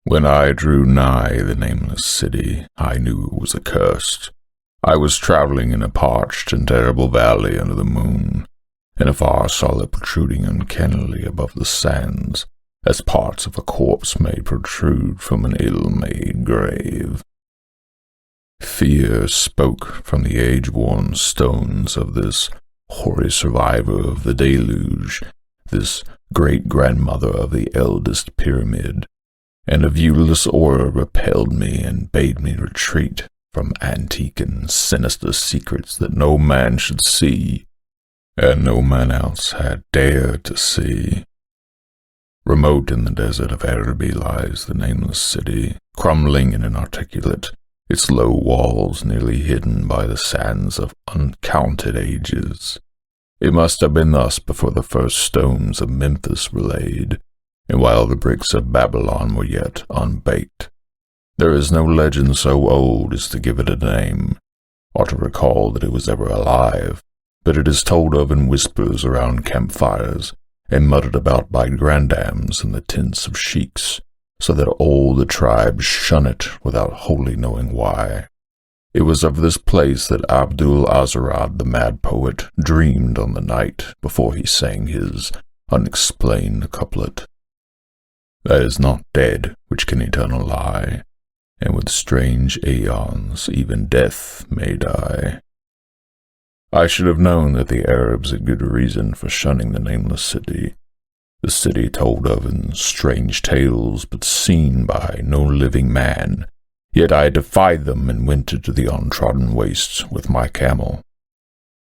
When I drew nigh the Nameless City, I knew it was accursed. I was traveling in a parched and terrible valley under the moon, and afar saw it protruding uncannily above the sands, as parts of a corpse may protrude from an ill-made grave. Fear spoke from the age-worn stones of this hoary survivor of the deluge, this great-grandmother of the eldest pyramid, and a viewless aura repelled me and bade me retreat from antique and sinister secrets that no man should see, and no man else had dared to see. Remote in the desert of Araby lies the Nameless City, crumbling and inarticulate, its low walls nearly hidden by the sands of uncounted ages. It must have been thus before the first stones of Memphis were laid, and while the bricks of Babylon were yet unbaked. There is no legend so old as to give it a name, or to recall that it was ever alive, but it is told of in whispers around campfires, and muttered about by grandams in the tents of sheiks, so that all the tribes shun it without wholly knowing why. It was of this place that Abdul-Azarad the mad poet dreamed on the night before he sang his unexplained couplet. That is not dead which can eternal lie, and with strange aeons even death may die. I should have known that the Arabs had good reason for shunning the Nameless City, the city told of in strange tales but seen by no living man, yet I defied them and went into the untrodden wastes with my camel.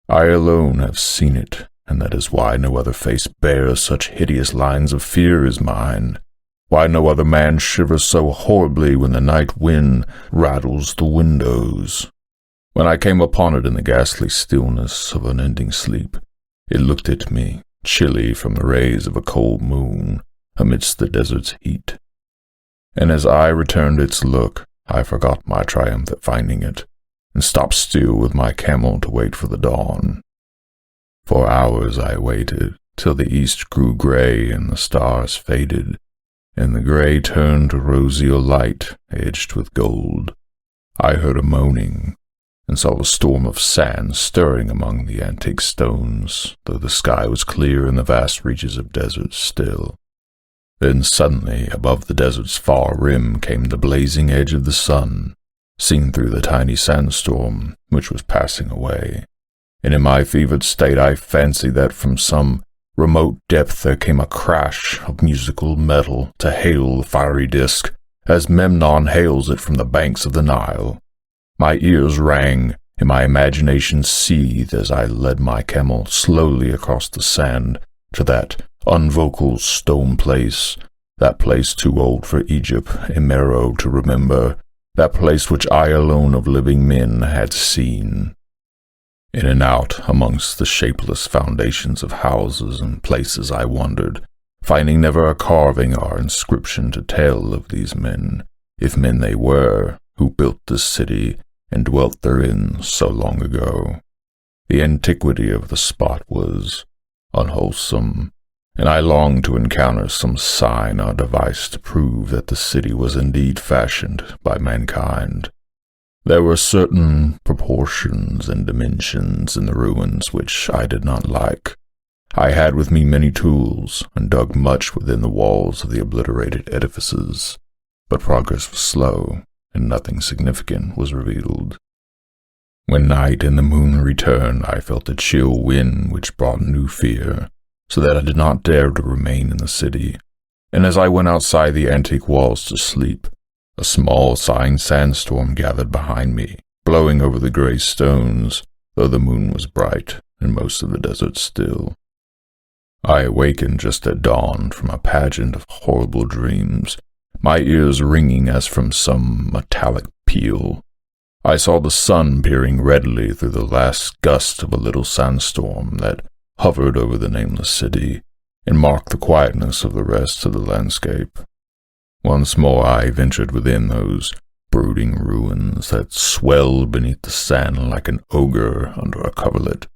I alone have seen it, and that is why no other face bears such hideous lines of fear as mine, why no other man shivers so horribly when the night wind rattles the windows. When I came upon it in the ghastly stillness of unending sleep, it looked at me, chilly from the rays of a cold moon, amidst the desert's heat. And as I returned its look, I forgot my triumph at finding it, and stopped still with my camel to wait for the dawn. For hours I waited, till the east grew gray and the stars faded, and the gray turned to roseal light edged with gold. I heard a moaning, and saw a storm of sand stirring among the antique stones, though the sky was clear and the vast reaches of desert still. Then suddenly, above the desert's far rim, came the blazing edge of the sun, seen through the tiny sandstorm, which was passing away. And in my fevered state I fancied that from some remote depth there came a crash of musical metal to hail the fiery disk, as Memnon hails it from the banks of the Nile. My ears rang, and my imagination seethed as I led my camel slowly across the sand to that unvocal stone place, that place too old for Egypt and Meroe to remember, that place which I alone of living men had seen. In and out amongst the shapeless foundations of houses and places I wandered, finding never a carving or inscription to tell of these men, if men they were, who built this city and dwelt therein so long ago. The antiquity of the spot was unwholesome, and I longed to encounter some sign or device to prove that the city was indeed fashioned by mankind. There were certain proportions and dimensions in the ruins which I did not like. I had with me many tools, and dug much within the walls of the obliterated edifices, but progress was slow, and nothing significant was revealed. When night and the moon returned, I felt a chill wind which brought new fear, so that I did not dare to remain in the city, and as I went outside the antique walls to sleep, a small sighing sandstorm gathered behind me, blowing over the gray stones, though the moon was bright and most of the desert still. I awakened just at dawn from a pageant of horrible dreams, my ears ringing as from some metallic peal. I saw the sun peering redly through the last gust of a little sandstorm that hovered over the Nameless City, and marked the quietness of the rest of the landscape. Once more I ventured within those brooding ruins that swelled beneath the sand like an ogre under a coverlet,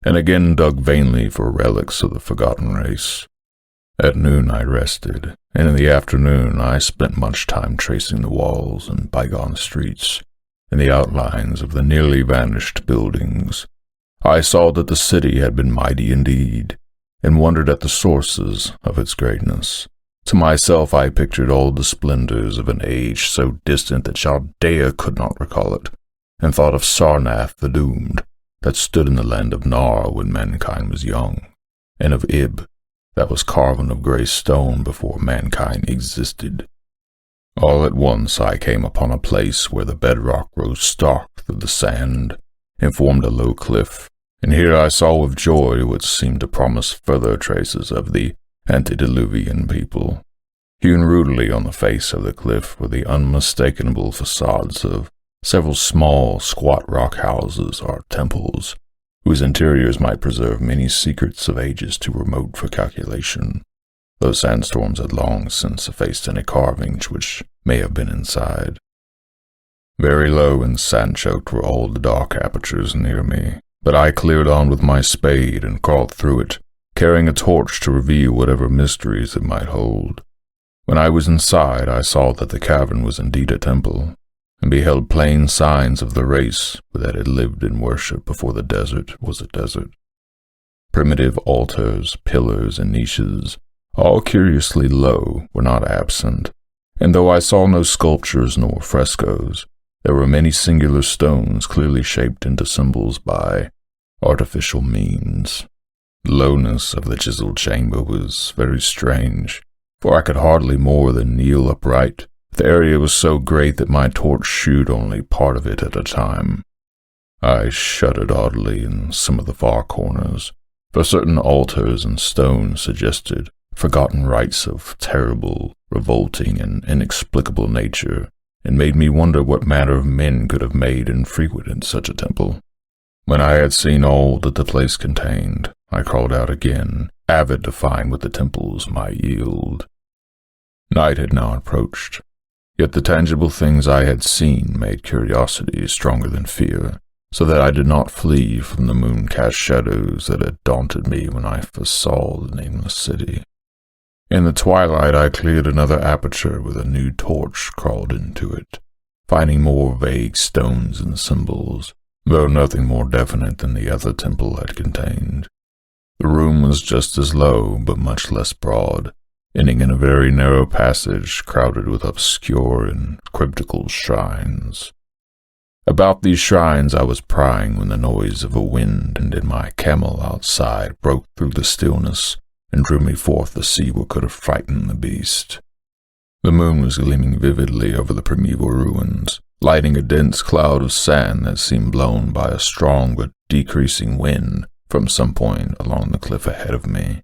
and again dug vainly for relics of the forgotten race. At noon I rested, and in the afternoon I spent much time tracing the walls and bygone streets, and the outlines of the nearly vanished buildings. I saw that the city had been mighty indeed, and wondered at the sources of its greatness. To myself I pictured all the splendors of an age so distant that Chaldea could not recall it, and thought of Sarnath the Doomed, that stood in the land of Nar when mankind was young, and of Ib, that was carven of grey stone before mankind existed. All at once I came upon a place where the bedrock rose stark through the sand, and formed a low cliff, and here I saw with joy what seemed to promise further traces of the antediluvian people. Hewn rudely on the face of the cliff were the unmistakable facades of several small, squat rock houses or temples, whose interiors might preserve many secrets of ages too remote for calculation, though sandstorms had long since effaced any carvings which may have been inside. Very low and sand-choked were all the dark apertures near me, but I cleared on with my spade and crawled through it, carrying a torch to reveal whatever mysteries it might hold. When I was inside, I saw that the cavern was indeed a temple, and beheld plain signs of the race that had lived in worship before the desert was a desert. Primitive altars, pillars, and niches, all curiously low, were not absent, and though I saw no sculptures nor frescoes, there were many singular stones clearly shaped into symbols by artificial means. The lowness of the chiseled chamber was very strange, for I could hardly more than kneel upright. The area was so great that my torch shewed only part of it at a time. I shuddered oddly in some of the far corners, for certain altars and stones suggested forgotten rites of terrible, revolting, and inexplicable nature, and made me wonder what manner of men could have made and frequented such a temple. When I had seen all that the place contained, I crawled out again, avid to find what the temples might yield. Night had now approached, yet the tangible things I had seen made curiosity stronger than fear, so that I did not flee from the moon-cast shadows that had daunted me when I first saw the Nameless City. In the twilight I cleared another aperture with a new torch, crawled into it, finding more vague stones and symbols, though nothing more definite than the other temple had contained. The room was just as low, but much less broad, ending in a very narrow passage crowded with obscure and cryptical shrines. About these shrines I was prying when the noise of a wind and my camel outside broke through the stillness and drew me forth to see what could have frightened the beast. The moon was gleaming vividly over the primeval ruins, lighting a dense cloud of sand that seemed blown by a strong but decreasing wind from some point along the cliff ahead of me.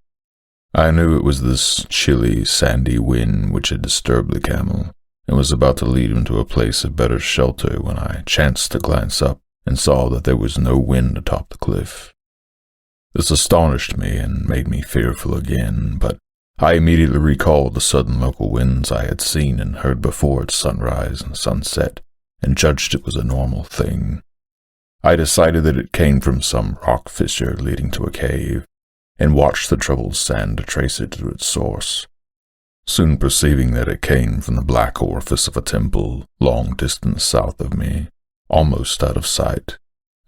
I knew it was this chilly, sandy wind which had disturbed the camel, and was about to lead him to a place of better shelter when I chanced to glance up and saw that there was no wind atop the cliff. This astonished me and made me fearful again, but I immediately recalled the sudden local winds I had seen and heard before at sunrise and sunset, and judged it was a normal thing. I decided that it came from some rock fissure leading to a cave, and watched the troubled sand to trace it to its source, soon perceiving that it came from the black orifice of a temple long distance south of me, almost out of sight.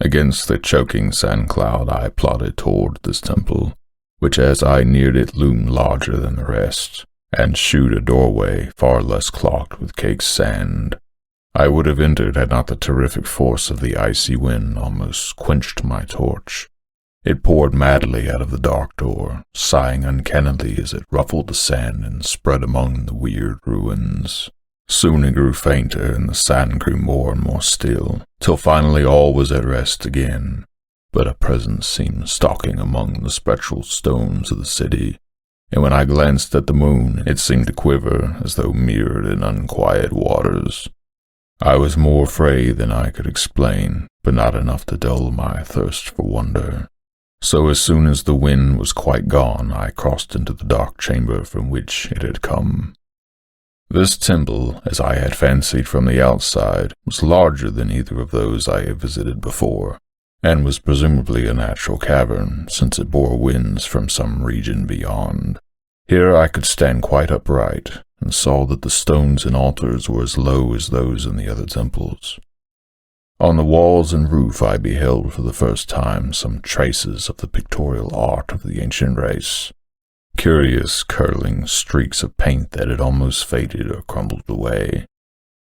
Against the choking sand cloud I plodded toward this temple, which as I neared it loomed larger than the rest, and shewed a doorway far less clogged with caked sand. I would have entered had not the terrific force of the icy wind almost quenched my torch. It poured madly out of the dark door, sighing uncannily as it ruffled the sand and spread among the weird ruins. Soon it grew fainter, and the sand grew more and more still, till finally all was at rest again. But a presence seemed stalking among the spectral stones of the city, and when I glanced at the moon, it seemed to quiver as though mirrored in unquiet waters. I was more afraid than I could explain, but not enough to dull my thirst for wonder. So as soon as the wind was quite gone, I crossed into the dark chamber from which it had come. This temple, as I had fancied from the outside, was larger than either of those I had visited before, and was presumably a natural cavern, since it bore winds from some region beyond. Here I could stand quite upright, and saw that the stones and altars were as low as those in the other temples. On the walls and roof I beheld for the first time some traces of the pictorial art of the ancient race, curious curling streaks of paint that had almost faded or crumbled away,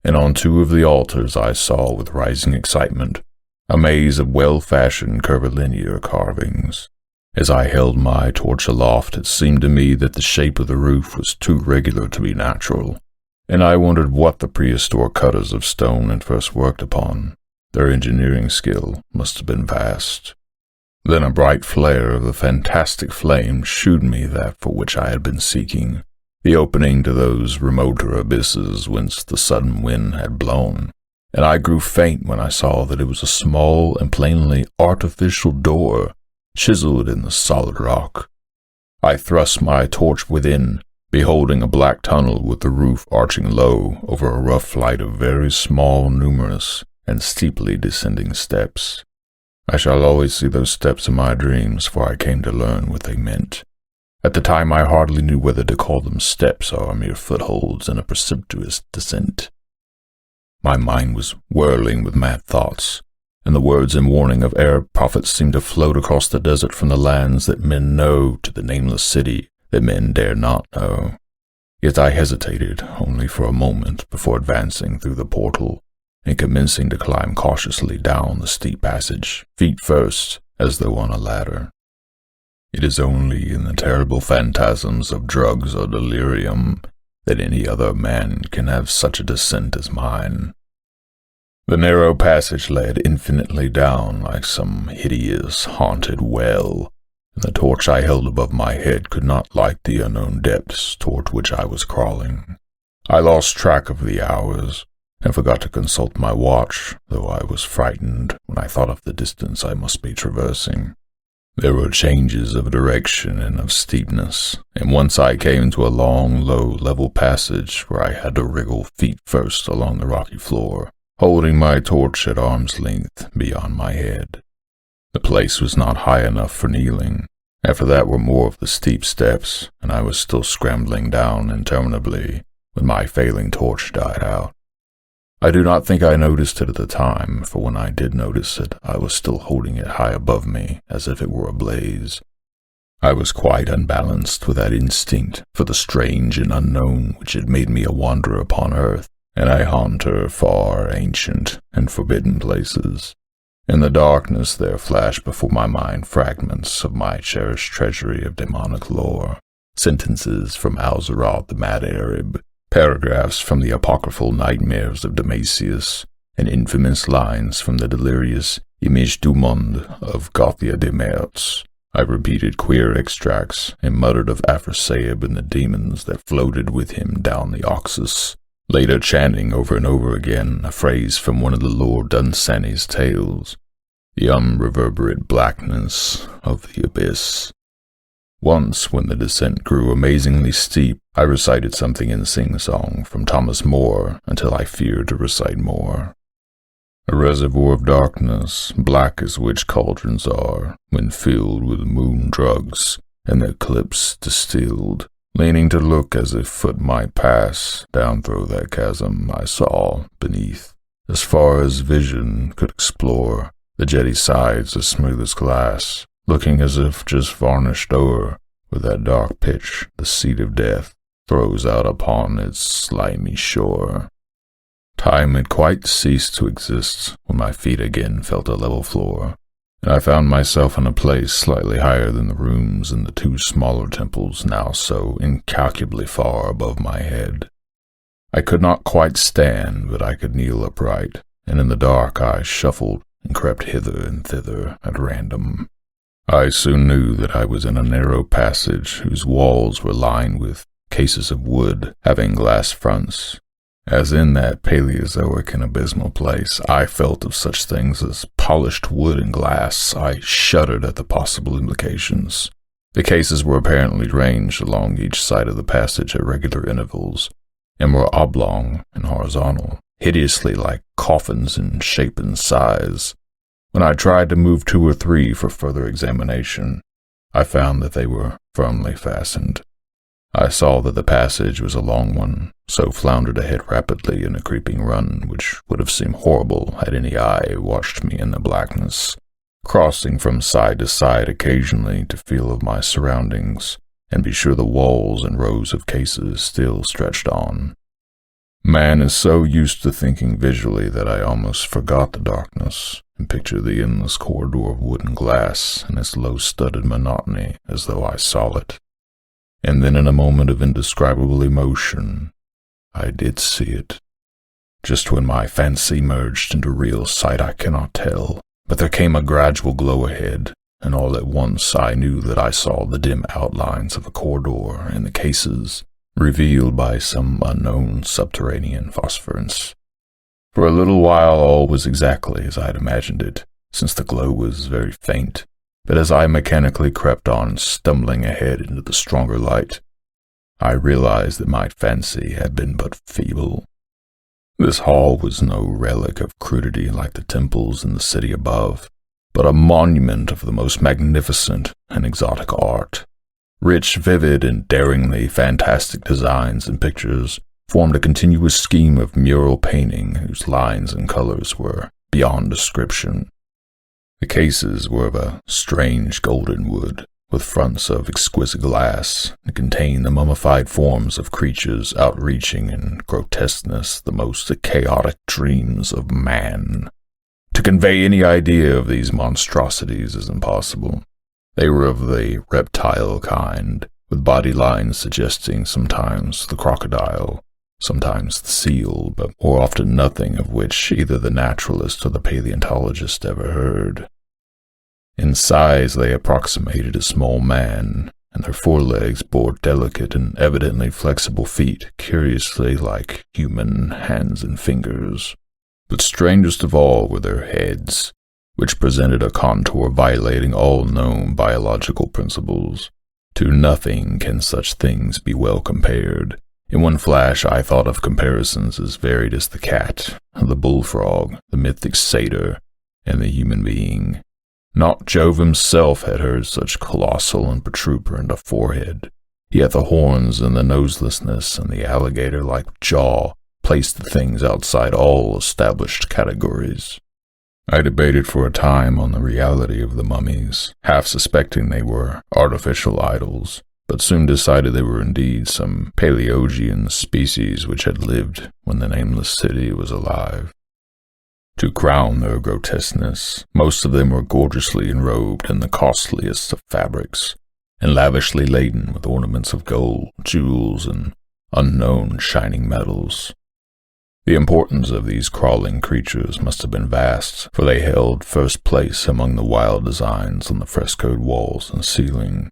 and on 2 of the altars I saw with rising excitement a maze of well-fashioned curvilinear carvings. As I held my torch aloft, it seemed to me that the shape of the roof was too regular to be natural, and I wondered what the prehistoric cutters of stone had first worked upon. Their engineering skill must have been vast. Then a bright flare of the fantastic flame shewed me that for which I had been seeking, the opening to those remoter abysses whence the sudden wind had blown, and I grew faint when I saw that it was a small and plainly artificial door, chiseled in the solid rock. I thrust my torch within, beholding a black tunnel with the roof arching low over a rough flight of very small, numerous, and steeply descending steps. I shall always see those steps in my dreams, for I came to learn what they meant. At the time I hardly knew whether to call them steps or mere footholds in a precipitous descent. My mind was whirling with mad thoughts, and the words and warning of Arab prophets seemed to float across the desert from the lands that men know to the Nameless City that men dare not know. Yet I hesitated only for a moment before advancing through the portal and commencing to climb cautiously down the steep passage, feet first, as though on a ladder. It is only in the terrible phantasms of drugs or delirium that any other man can have such a descent as mine. The narrow passage led infinitely down like some hideous, haunted well, and the torch I held above my head could not light the unknown depths toward which I was crawling. I lost track of the hours, and forgot to consult my watch, though I was frightened when I thought of the distance I must be traversing. There were changes of direction and of steepness, and once I came to a long, low, level passage where I had to wriggle feet first along the rocky floor, holding my torch at arm's length beyond my head. The place was not high enough for kneeling. After that were more of the steep steps, and I was still scrambling down interminably when my failing torch died out. I do not think I noticed it at the time, for when I did notice it, I was still holding it high above me, as if it were ablaze. I was quite unbalanced with that instinct for the strange and unknown which had made me a wanderer upon earth, and a haunter far ancient and forbidden places. In the darkness there flashed before my mind fragments of my cherished treasury of demonic lore, sentences from Al-Zarad the Mad Arab, paragraphs from the apocryphal nightmares of Damasius, and infamous lines from the delirious Image du Monde of Gauthier de Mertz. I repeated queer extracts, and muttered of Aphrodite and the demons that floated with him down the Oxus, later chanting over and over again a phrase from one of the Lord Dunsany's tales, the unreverberate blackness of the abyss. Once, when the descent grew amazingly steep, I recited something in sing-song from Thomas Moore until I feared to recite more. A reservoir of darkness, black as witch cauldrons are, when filled with moon drugs, and the eclipse distilled. Leaning to look as if foot might pass down through that chasm, I saw, beneath, as far as vision could explore, the jetty sides as smooth as glass, looking as if just varnished o'er with that dark pitch the seed of death throws out upon its slimy shore. Time had quite ceased to exist when my feet again felt a level floor, and I found myself in a place slightly higher than the rooms in the 2 smaller temples now so incalculably far above my head. I could not quite stand, but I could kneel upright, and in the dark I shuffled and crept hither and thither at random. I soon knew that I was in a narrow passage whose walls were lined with cases of wood having glass fronts. As in that Paleozoic and abysmal place I felt of such things as polished wood and glass, I shuddered at the possible implications. The cases were apparently ranged along each side of the passage at regular intervals, and were oblong and horizontal, hideously like coffins in shape and size. When I tried to move 2 or 3 for further examination, I found that they were firmly fastened. I saw that the passage was a long one, so floundered ahead rapidly in a creeping run, which would have seemed horrible had any eye watched me in the blackness, crossing from side to side occasionally to feel of my surroundings, and be sure the walls and rows of cases still stretched on. Man is so used to thinking visually that I almost forgot the darkness, and pictured the endless corridor of wooden glass and its low-studded monotony as though I saw it. And then in a moment of indescribable emotion, I did see it. Just when my fancy merged into real sight I cannot tell, but there came a gradual glow ahead, and all at once I knew that I saw the dim outlines of a corridor and the cases, revealed by some unknown subterranean phosphorescence. For a little while all was exactly as I had imagined it, since the glow was very faint, but as I mechanically crept on, stumbling ahead into the stronger light, I realized that my fancy had been but feeble. This hall was no relic of crudity like the temples in the city above, but a monument of the most magnificent and exotic art. Rich, vivid, and daringly fantastic designs and pictures formed a continuous scheme of mural painting whose lines and colors were beyond description. The cases were of a strange golden wood, with fronts of exquisite glass, and contained the mummified forms of creatures outreaching in grotesqueness the most chaotic dreams of man. To convey any idea of these monstrosities is impossible. They were of the reptile kind, with body lines suggesting sometimes the crocodile, sometimes the seal, but more often nothing of which either the naturalist or the paleontologist ever heard. In size they approximated a small man, and their forelegs bore delicate and evidently flexible feet curiously like human hands and fingers. But strangest of all were their heads, which presented a contour violating all known biological principles. To nothing can such things be well compared. In one flash I thought of comparisons as varied as the cat, the bullfrog, the mythic satyr, and the human being. Not Jove himself had heard such colossal and protuberant a forehead, yet the horns and the noselessness and the alligator-like jaw placed the things outside all established categories. I debated for a time on the reality of the mummies, half suspecting they were artificial idols, but soon decided they were indeed some Paleogean species which had lived when the Nameless City was alive. To crown their grotesqueness, most of them were gorgeously enrobed in the costliest of fabrics, and lavishly laden with ornaments of gold, jewels, and unknown shining metals. The importance of these crawling creatures must have been vast, for they held first place among the wild designs on the frescoed walls and ceiling.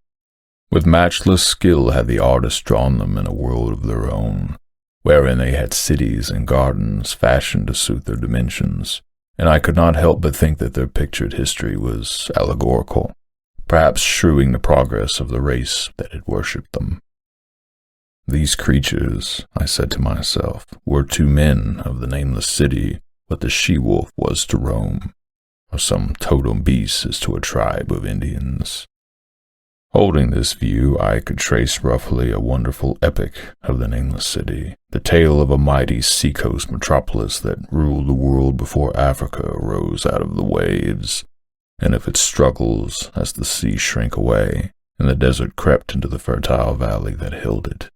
With matchless skill had the artists drawn them in a world of their own, wherein they had cities and gardens fashioned to suit their dimensions, and I could not help but think that their pictured history was allegorical, perhaps shewing the progress of the race that had worshipped them. These creatures, I said to myself, were to men of the Nameless City what the she-wolf was to Rome, or some totem beast is to a tribe of Indians. Holding this view, I could trace roughly a wonderful epic of the Nameless City, the tale of a mighty seacoast metropolis that ruled the world before Africa arose out of the waves, and of its struggles as the sea shrank away, and the desert crept into the fertile valley that held it.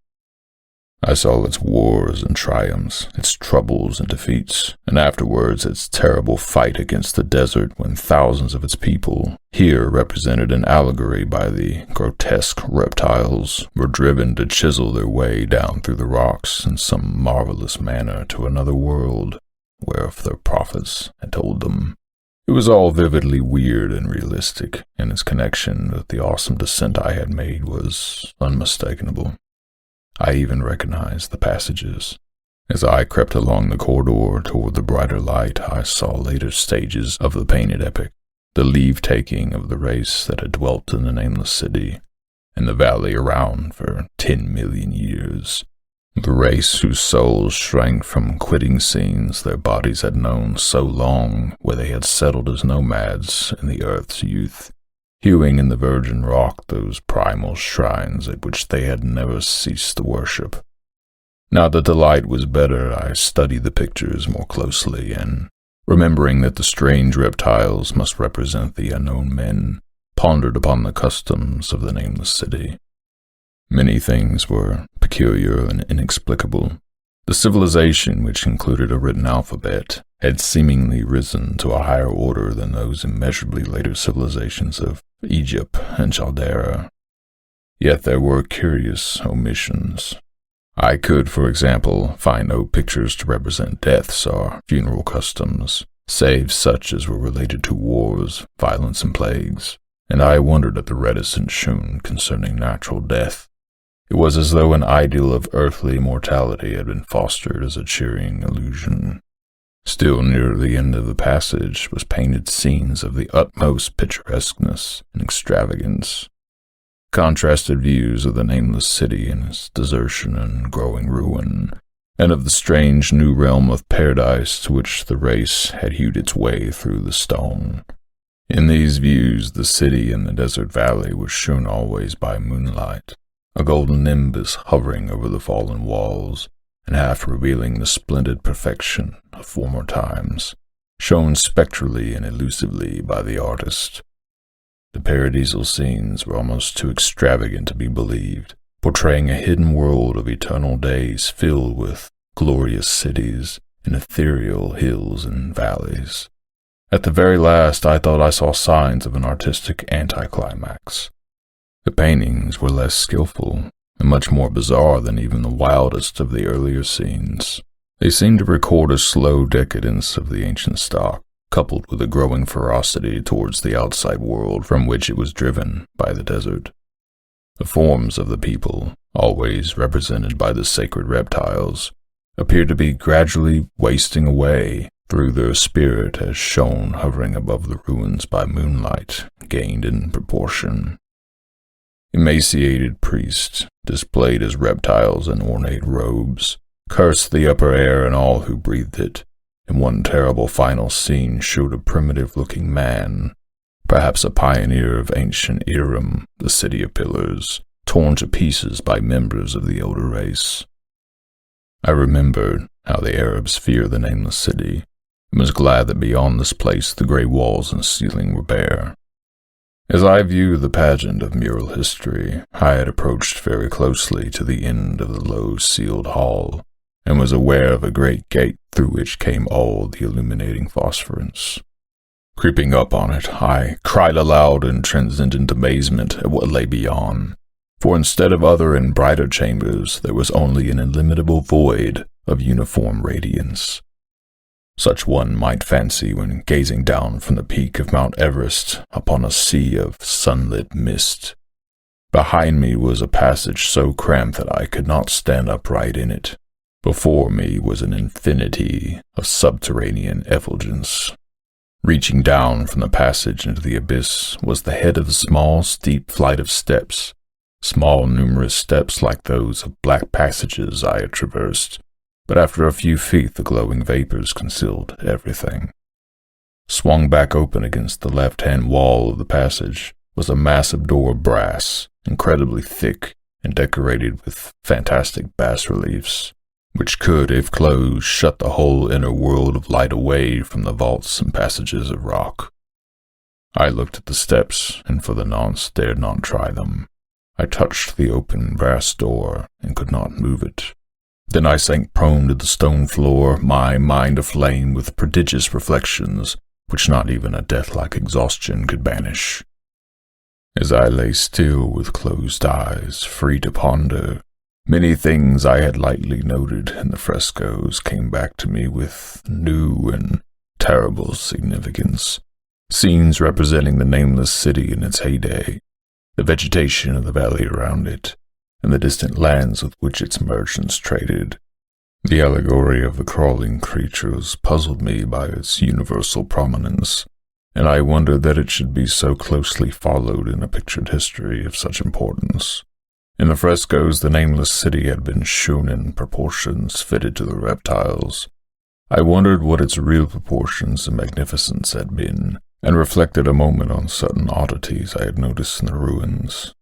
I saw its wars and triumphs, its troubles and defeats, and afterwards its terrible fight against the desert when thousands of its people, here represented in allegory by the grotesque reptiles, were driven to chisel their way down through the rocks in some marvelous manner to another world, whereof their prophets had told them. It was all vividly weird and realistic, and its connection with the awesome descent I had made was unmistakable. I even recognized the passages. As I crept along the corridor toward the brighter light, I saw later stages of the painted epic, the leave-taking of the race that had dwelt in the Nameless City, and the valley around for 10 million years. The race whose souls shrank from quitting scenes their bodies had known so long, where they had settled as nomads in the earth's youth, hewing in the virgin rock those primal shrines at which they had never ceased to worship. Now that the light was better, I studied the pictures more closely, and, remembering that the strange reptiles must represent the unknown men, pondered upon the customs of the Nameless City. Many things were peculiar and inexplicable. The civilization, which included a written alphabet, had seemingly risen to a higher order than those immeasurably later civilizations of Egypt and Chaldea. Yet there were curious omissions. I could, for example, find no pictures to represent deaths or funeral customs, save such as were related to wars, violence, and plagues, and I wondered at the reticence shown concerning natural death. It was as though an ideal of earthly immortality had been fostered as a cheering illusion. Still near the end of the passage was painted scenes of the utmost picturesqueness and extravagance. Contrasted views of the Nameless City and its desertion and growing ruin, and of the strange new realm of paradise to which the race had hewed its way through the stone. In these views, the city and the desert valley was shown always by moonlight, a golden nimbus hovering over the fallen walls, and half revealing the splendid perfection of former times, shown spectrally and elusively by the artist. The paradisal scenes were almost too extravagant to be believed, portraying a hidden world of eternal days filled with glorious cities and ethereal hills and valleys. At the very last, I thought I saw signs of an artistic anticlimax. The paintings were less skillful and much more bizarre than even the wildest of the earlier scenes. They seemed to record a slow decadence of the ancient stock, coupled with a growing ferocity towards the outside world from which it was driven by the desert. The forms of the people, always represented by the sacred reptiles, appeared to be gradually wasting away through their spirit as shown hovering above the ruins by moonlight, gained in proportion. Emaciated priests, displayed as reptiles in ornate robes, cursed the upper air and all who breathed it, and one terrible final scene showed a primitive-looking man, perhaps a pioneer of ancient Iram, the city of pillars, torn to pieces by members of the older race. I remembered how the Arabs fear the Nameless City, and was glad that beyond this place the grey walls and ceiling were bare. As I viewed the pageant of mural history, I had approached very closely to the end of the low sealed hall, and was aware of a great gate through which came all the illuminating phosphorescence. Creeping up on it, I cried aloud in transcendent amazement at what lay beyond, for instead of other and brighter chambers, there was only an illimitable void of uniform radiance. Such one might fancy when gazing down from the peak of Mount Everest upon a sea of sunlit mist. Behind me was a passage so cramped that I could not stand upright in it. Before me was an infinity of subterranean effulgence. Reaching down from the passage into the abyss was the head of a small, steep flight of steps, small, numerous steps like those of black passages I had traversed, but after a few feet the glowing vapors concealed everything. Swung back open against the left-hand wall of the passage was a massive door of brass, incredibly thick and decorated with fantastic bas-reliefs, which could, if closed, shut the whole inner world of light away from the vaults and passages of rock. I looked at the steps, and for the nonce dared not try them. I touched the open brass door, and could not move it. Then I sank prone to the stone floor, my mind aflame with prodigious reflections, which not even a death-like exhaustion could banish. As I lay still with closed eyes, free to ponder, many things I had lightly noted in the frescoes came back to me with new and terrible significance. Scenes representing the Nameless City in its heyday, the vegetation of the valley around it, and the distant lands with which its merchants traded. The allegory of the crawling creatures puzzled me by its universal prominence, and I wondered that it should be so closely followed in a pictured history of such importance. In the frescoes, the Nameless City had been shown in proportions fitted to the reptiles. I wondered what its real proportions and magnificence had been, and reflected a moment on certain oddities I had noticed in the ruins.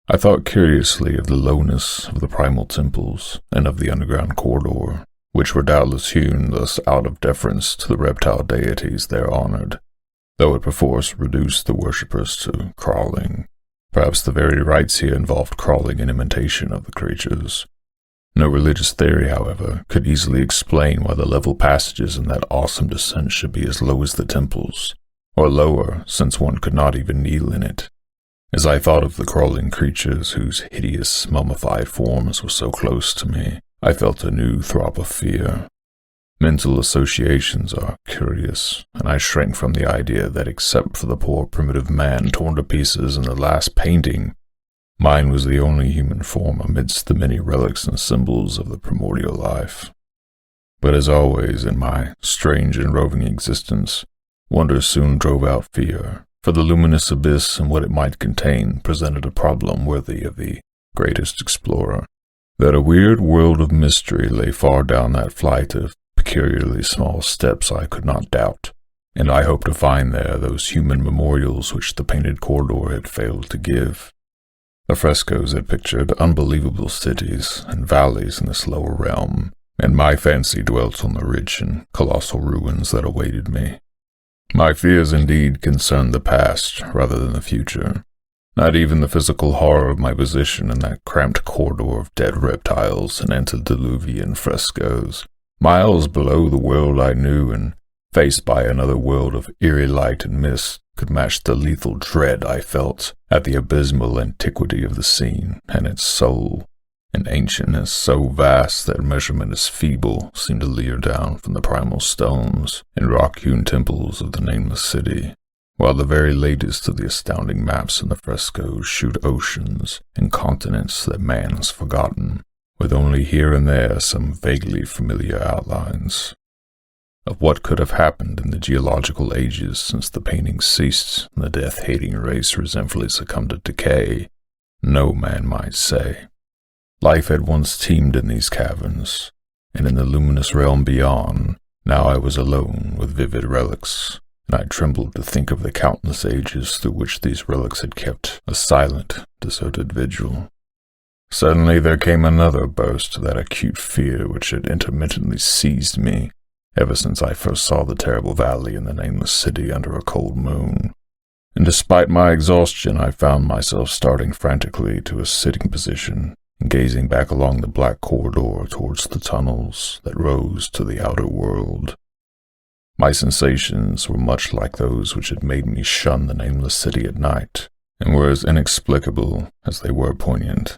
I thought curiously of the lowness of the primal temples and of the underground corridor, which were doubtless hewn thus out of deference to the reptile deities there honored, though it perforce reduced the worshippers to crawling. Perhaps the very rites here involved crawling in imitation of the creatures. No religious theory, however, could easily explain why the level passages in that awesome descent should be as low as the temples, or lower, since one could not even kneel in it. As I thought of the crawling creatures whose hideous, mummified forms were so close to me, I felt a new throb of fear. Mental associations are curious, and I shrank from the idea that except for the poor primitive man torn to pieces in the last painting, mine was the only human form amidst the many relics and symbols of the primordial life. But as always in my strange and roving existence, wonder soon drove out fear, for the luminous abyss and what it might contain presented a problem worthy of the greatest explorer. That a weird world of mystery lay far down that flight of peculiarly small steps I could not doubt, and I hoped to find there those human memorials which the painted corridor had failed to give. The frescoes had pictured unbelievable cities and valleys in this lower realm, and my fancy dwelt on the rich and colossal ruins that awaited me. My fears indeed concerned the past rather than the future. Not even the physical horror of my position in that cramped corridor of dead reptiles and antediluvian frescoes, miles below the world I knew and faced by another world of eerie light and mist, could match the lethal dread I felt at the abysmal antiquity of the scene and its soul. An ancientness so vast that measurement is feeble seemed to leer down from the primal stones and rock-hewn temples of the Nameless City, while the very latest of the astounding maps in the frescoes shewed oceans and continents that man has forgotten, with only here and there some vaguely familiar outlines of what could have happened in the geological ages since the paintings ceased and the death-hating race resentfully succumbed to decay. No man might say. Life had once teemed in these caverns, and in the luminous realm beyond, now I was alone with vivid relics, and I trembled to think of the countless ages through which these relics had kept a silent, deserted vigil. Suddenly there came another burst of that acute fear which had intermittently seized me ever since I first saw the terrible valley in the Nameless City under a cold moon. And despite my exhaustion, I found myself starting frantically to a sitting position, and gazing back along the black corridor towards the tunnels that rose to the outer world. My sensations were much like those which had made me shun the Nameless City at night, and were as inexplicable as they were poignant.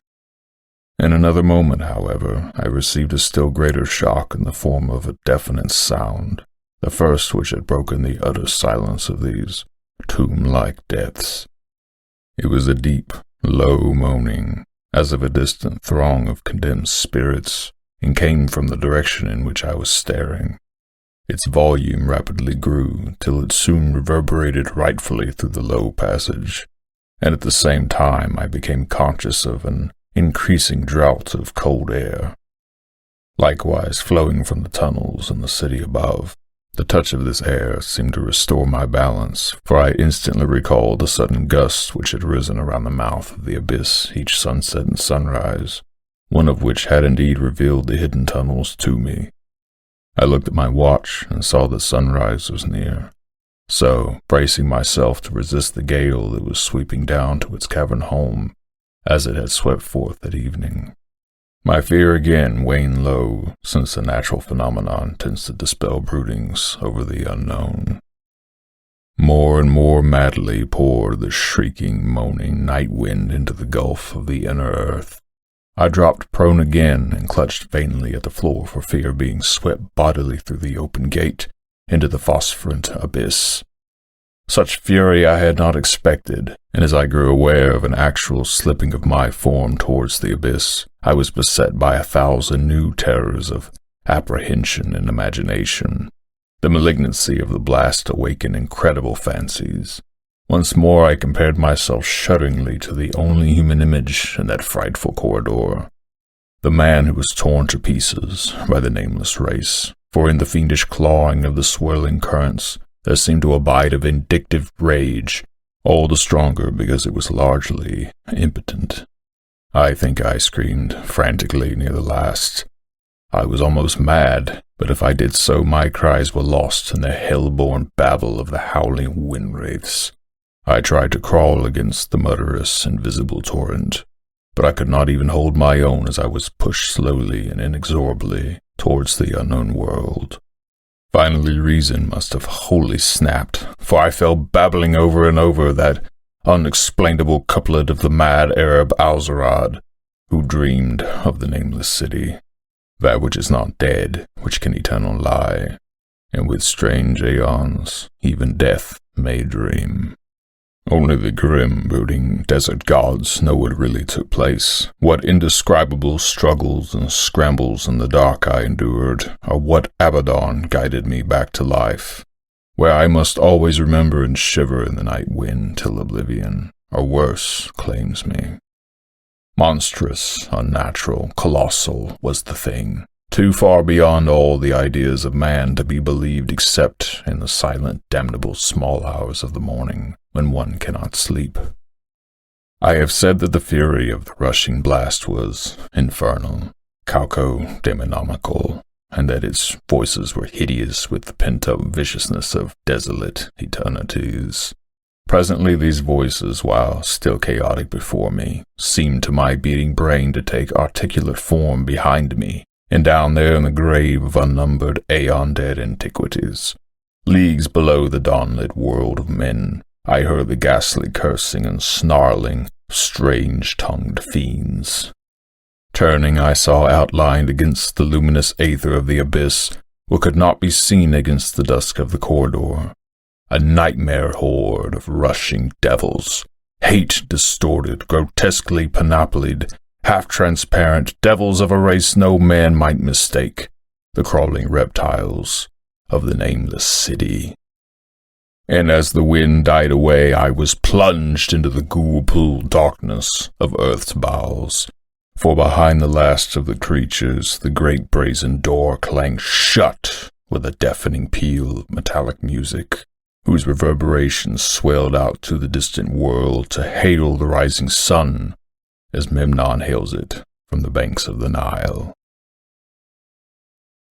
In another moment, however, I received a still greater shock in the form of a deafening sound, the first which had broken the utter silence of these tomb-like depths. It was a deep, low moaning, as of a distant throng of condemned spirits, and came from the direction in which I was staring. Its volume rapidly grew, till it soon reverberated rightfully through the low passage, and at the same time I became conscious of an increasing draught of cold air, likewise flowing from the tunnels in the city above. The touch of this air seemed to restore my balance, for I instantly recalled the sudden gusts which had risen around the mouth of the abyss each sunset and sunrise, one of which had indeed revealed the hidden tunnels to me. I looked at my watch and saw that sunrise was near, so, bracing myself to resist the gale that was sweeping down to its cavern home, as it had swept forth that evening, my fear again waned low, since the natural phenomenon tends to dispel broodings over the unknown. More and more madly poured the shrieking, moaning night wind into the gulf of the inner earth. I dropped prone again and clutched vainly at the floor for fear of being swept bodily through the open gate into the phosphorescent abyss. Such fury I had not expected, and as I grew aware of an actual slipping of my form towards the abyss, I was beset by 1,000 new terrors of apprehension and imagination. The malignancy of the blast awakened incredible fancies. Once more I compared myself shudderingly to the only human image in that frightful corridor, the man who was torn to pieces by the nameless race, for in the fiendish clawing of the swirling currents, there seemed to abide a vindictive rage, all the stronger because it was largely impotent. I think I screamed frantically near the last. I was almost mad, but if I did so, my cries were lost in the hell-born babble of the howling wind wraiths. I tried to crawl against the murderous, invisible torrent, but I could not even hold my own as I was pushed slowly and inexorably towards the unknown world. Finally, reason must have wholly snapped, for I fell babbling over and over that unexplainable couplet of the mad Arab Alzarad, who dreamed of the Nameless City, that which is not dead, which can eternal lie, and with strange aeons, even death may dream. Only the grim, brooding desert gods know what really took place, what indescribable struggles and scrambles in the dark I endured, or what Abaddon guided me back to life, where I must always remember and shiver in the night wind till oblivion, or worse, claims me. Monstrous, unnatural, colossal was the thing, too far beyond all the ideas of man to be believed except in the silent, damnable small hours of the morning, when one cannot sleep. I have said that the fury of the rushing blast was infernal, caucho-demoniacal, and that its voices were hideous with the pent-up viciousness of desolate eternities. Presently these voices, while still chaotic before me, seemed to my beating brain to take articulate form behind me, and down there in the grave of unnumbered aeon-dead antiquities, leagues below the dawn-lit world of men, I heard the ghastly cursing and snarling of strange-tongued fiends. Turning, I saw outlined against the luminous aether of the abyss what could not be seen against the dusk of the corridor, a nightmare horde of rushing devils, hate-distorted, grotesquely panoplied, half-transparent devils of a race no man might mistake, the crawling reptiles of the Nameless City. And as the wind died away, I was plunged into the ghoul-pool darkness of Earth's bowels, for behind the last of the creatures the great brazen door clanged shut with a deafening peal of metallic music, whose reverberations swelled out to the distant world to hail the rising sun, as Memnon hails it from the banks of the Nile.